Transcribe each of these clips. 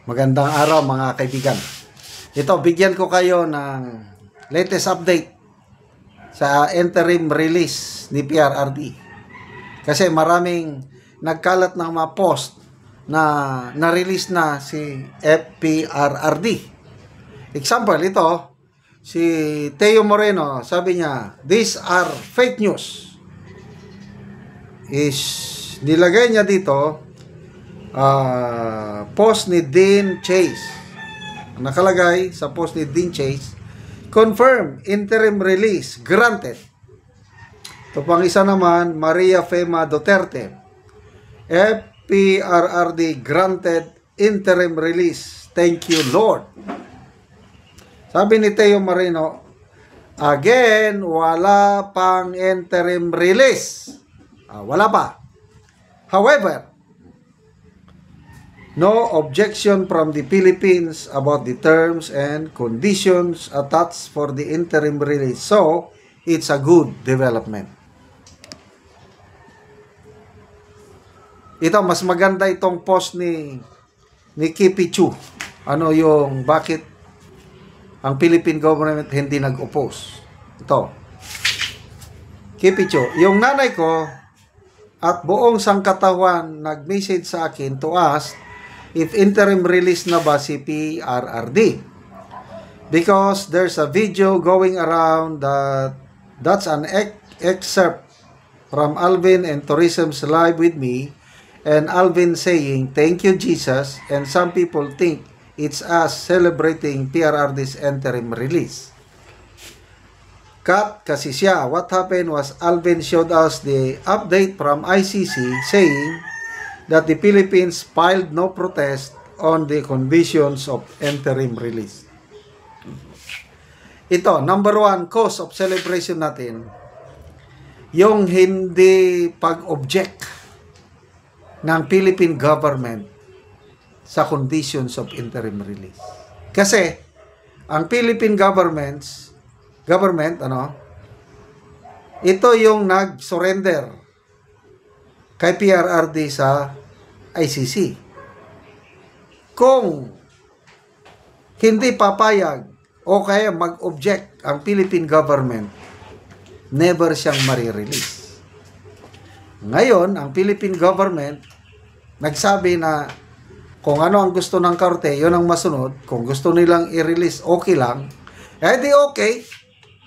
Magandang araw mga kaibigan. Ito, bigyan ko kayo ng latest update sa interim release ni PRRD. Kasi maraming nagkalat ng mga post na na-release na si PRRD. Example, ito, si Teo Moreno, sabi niya, these are fake news. Nilagay niya dito, post ni Dean Chase. Nakalagay sa post ni Dean Chase, confirm interim release granted. Ito pang isa naman, Maria Fema Duterte, PRRD granted interim release, thank you Lord. Sabi ni Teo Moreno, again, wala pang interim release. Wala pa. However, no objection from the Philippines about the terms and conditions attached for the interim release. So, it's a good development. Ito, mas maganda itong post ni Kipi Chu. Ano yung bakit ang Philippine government hindi nag-oppose. Ito. Kipi Chu, yung nanay ko at buong sangkatawan nag-message sa akin to ask if interim release na ba si PRRD. Because there's a video going around that's an excerpt from Alvin and Tourism's Live with Me, and Alvin saying, thank you Jesus, and some people think it's us celebrating PRRD's interim release. Cut kasi siya. What happened was Alvin showed us the update from ICC saying that the Philippines filed no protest on the conditions of interim release. Ito, number one cause of celebration natin, yung hindi pag-object ng Philippine government sa conditions of interim release. Kasi, ang Philippine government, ito yung nag-surrender kay PRRD sa ICC. Kung hindi papayag o kaya mag-object ang Philippine government, never siyang marirelease. Ngayon, ang Philippine government nagsabi na kung ano ang gusto ng korte, yun ang masunod. Kung gusto nilang i-release, okay lang. Di okay.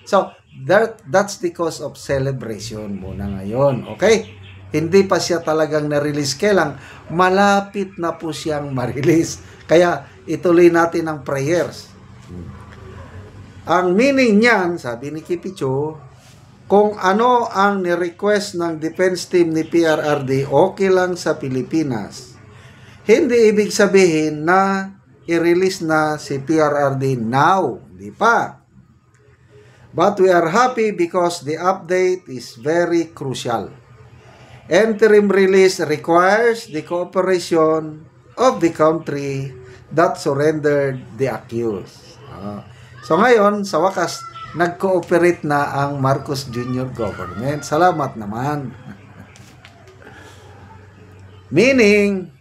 So, that's the cause of celebration muna ngayon. Okay? Hindi pa siya talagang na-release. Kailang malapit na po siyang ma-release. Kaya ituloy natin ang prayers. Ang meaning niyan, sabi ni Kipicho, kung ano ang ni-request ng defense team ni PRRD, okay lang sa Pilipinas. Hindi ibig sabihin na i-release na si PRRD now. Hindi pa. But we are happy because the update is very crucial. Interim release requires the cooperation of the country that surrendered the accused. So ngayon, sa wakas, nag-cooperate na ang Marcos Jr. government. Salamat naman. Meaning,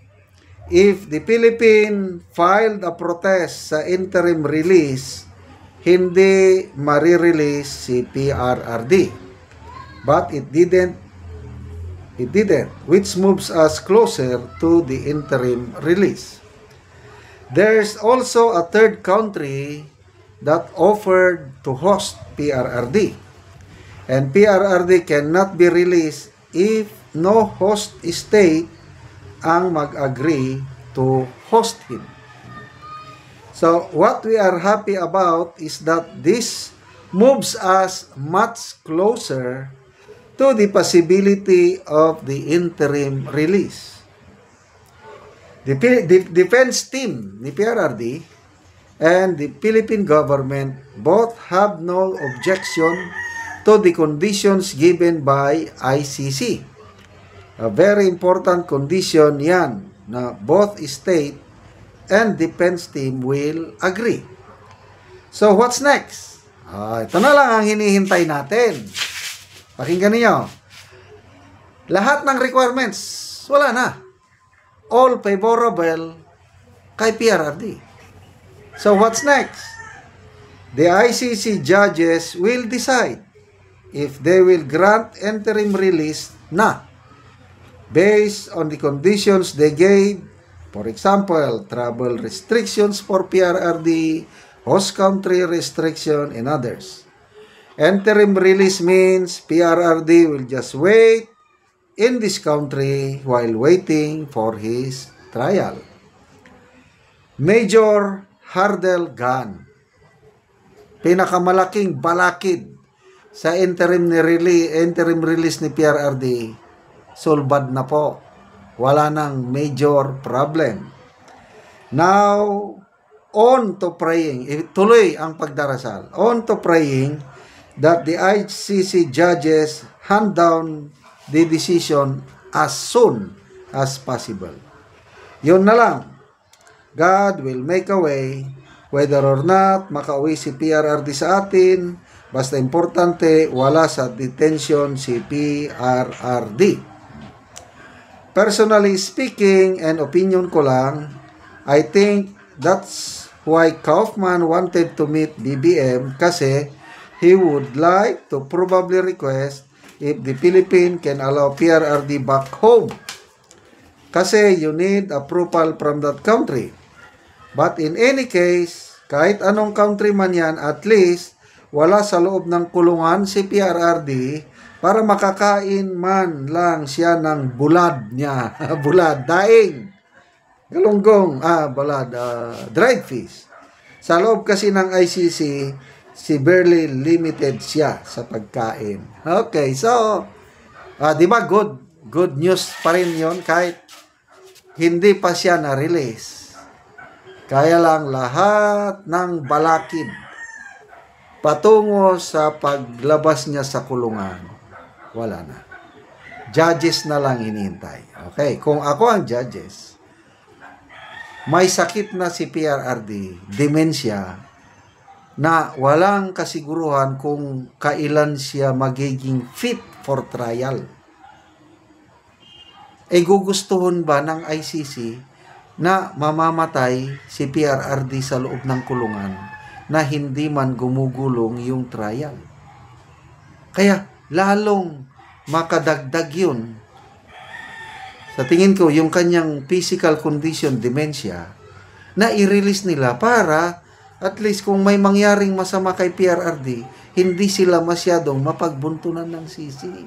if the Philippines filed a protest sa interim release, hindi marirelease si PRRD. But it didn't, which moves us closer to the interim release. There's also a third country that offered to host PRRD. And PRRD cannot be released if no host state ang mag-agree to host him. So, what we are happy about is that this moves us much closer to the possibility of the interim release. The defense team ni PRRD and the Philippine government both have no objection to the conditions given by ICC. A very important condition yan na both state and defense team will agree. So, what's next? Ito na lang ang hinihintay natin. Pakinggan niyo. Lahat ng requirements, wala na. All favorable kay PRRD. So what's next? The ICC judges will decide if they will grant interim release na based on the conditions they gave. For example, travel restrictions for PRRD, host country restriction, and others. Interim release means PRRD will just wait in this country while waiting for his trial. Major hurdle gun. Pinakamalaking balakid sa interim release ni PRRD, solbad na po. Wala nang major problem. Now, on to praying. Tuloy ang pagdarasal. On to praying that the ICC judges hand down the decision as soon as possible. Yun na lang. God will make a way whether or not makauwi si PRRD sa atin. Basta importante, wala sa detention si PRRD. Personally speaking, and opinion ko lang, I think that's why Kaufman wanted to meet BBM kasi he would like to probably request if the Philippines can allow PRRD back home. Kasi you need approval from that country. But in any case, kahit anong country man yan, at least wala sa loob ng kulungan si PRRD para makakain man lang siya ng bulad niya. Bulad, daing. Galunggong, bulad, dried fish. Sa loob kasi ng ICC, severely limited siya sa pagkain. Okay, so, di ba good news pa rin yun kahit hindi pa siya na-release. Kaya lang lahat ng balakid patungo sa paglabas niya sa kulungan, wala na. Judges na lang hinihintay. Okay, kung ako ang judges, may sakit na si PRRD, dementia, na walang kasiguruhan kung kailan siya magiging fit for trial. Gugustuhon ba ng ICC na mamamatay si PRRD sa loob ng kulungan na hindi man gumugulong yung trial? Kaya lalong makadagdag yun. Sa tingin ko, yung kanyang physical condition, dementia, na i-release nila para at least kung may mangyaring masama kay PRRD, hindi sila masyadong mapagbuntunan ng sisi.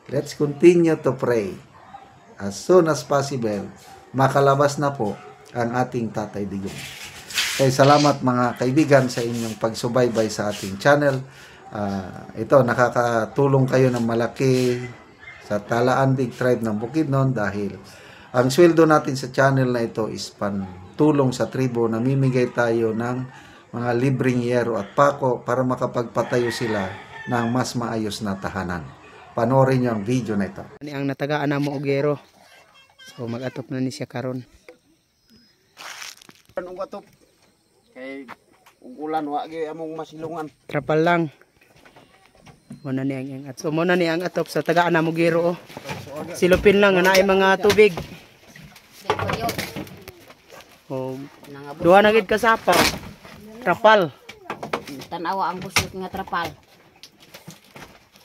Let's continue to pray. As soon as possible, makalabas na po ang ating Tatay Digong. Kaya salamat mga kaibigan sa inyong pagsubaybay sa ating channel. Ito, nakakatulong kayo ng malaki sa Talaan Big Tribe ng Bukidnon dahil ang sweldo natin sa channel na ito is pantulong sa tribo. Namimigay tayo ng mga libreng yero at pako para makapagpatayo sila ng mas maayos na tahanan. Panoorin nyo ang video na ito. Ini ang natagaan na mo og yero. So mag-atop na ni siya karon. Anong atop? Kay ulan wa gyud among masilungan. Trapal lang. Muna ni ang atop. So muna ni ang atop sa tagaan na mo giro. Silupin lang nga naay mga tubig. Oh, duha na gid kasapa. Trapal. Tanawa ang busog nga trapal.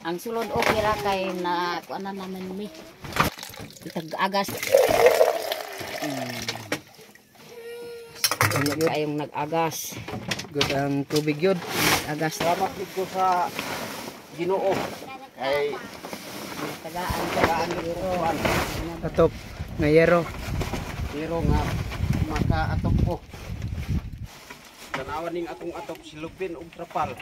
Ang sulod okay ra kay na kuan naman mi. Tag-agas. Kayong nag-agas. Good ang tubig yun. Agas. Salamat dito sa Ginoo. Kay tagaan dito Atop nga yero. pero nga makaatop ko. Tanawan ning atong atop silupin og trapal.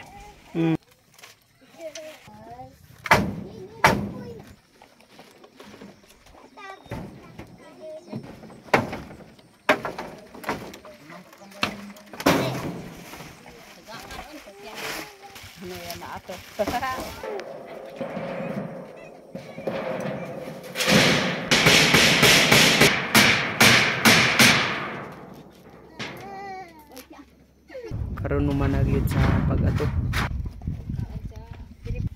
ano yan na ato. Karon naman na gyud sa pag-atop.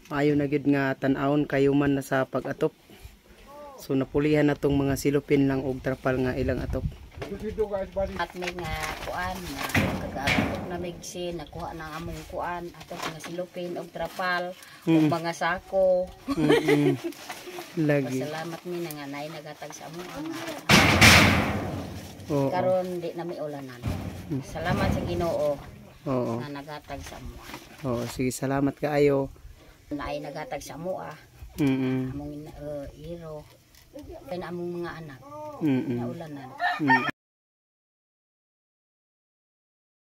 Maayo na gyud nga tan-awon kayo man na sa pag-atop. So napulihan na tong mga silupin lang og trapal nga ilang atop. At may nga kuan na kagatok na migsin nakuha ng among kuan ato nga silupin og trapal ug mga sako. Lagi. Salamat mi na nga nay nagatag sa among Oo. karon di na mi ulanan. Salamat sa Ginoo Oo. nga nagatag sa amo. Oo, sige, salamat kaayo. Naay nagatag sa amo Mm. among iro. Kaya among mga anak Mm. na ulanan. Mm.